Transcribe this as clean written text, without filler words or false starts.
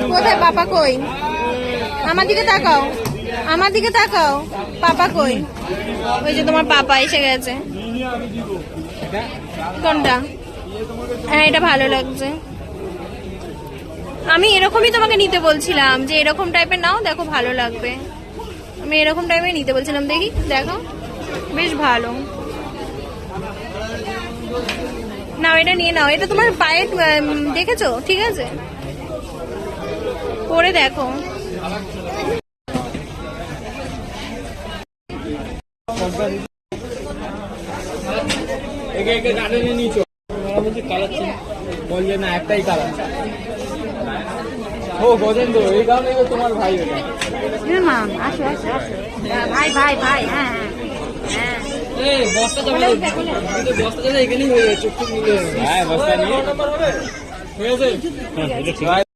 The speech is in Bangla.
কোথায় পাপা কই? আমার দিকে তাকাও, আমার দিকে তাকাও। পাপা কই? ওই যে তোমার পাপা এসে গেছে। কোনটা? হ্যাঁ, এটা ভালো লাগছে। আমি এরকমই তোমাকে নিতে বলছিলাম যে এরকম টাইপের নাও, দেখো ভালো লাগবে। আমি এরকম টাইপের নিতে বলছিলাম, দেখি দেখো বেশ ভালো। নাও, এটা নিয়ে নাও। এটা তোমার পায়ে দেখেছো? ঠিক আছে, পরে দেখো। বললে না একটাই কালার। ও গজেন্দ্র, এই কারণে তোমার ভাই ওটা। আসো আসো আসো, ভাই ভাই ভাই। হ্যাঁ হ্যাঁ, বস্তা যাবে, বস্তা যাবে এখানেই হয়ে যাবে, চুপ চুপ মিলে। হ্যাঁ, বস্তা নিয়ে ঠিক আছে।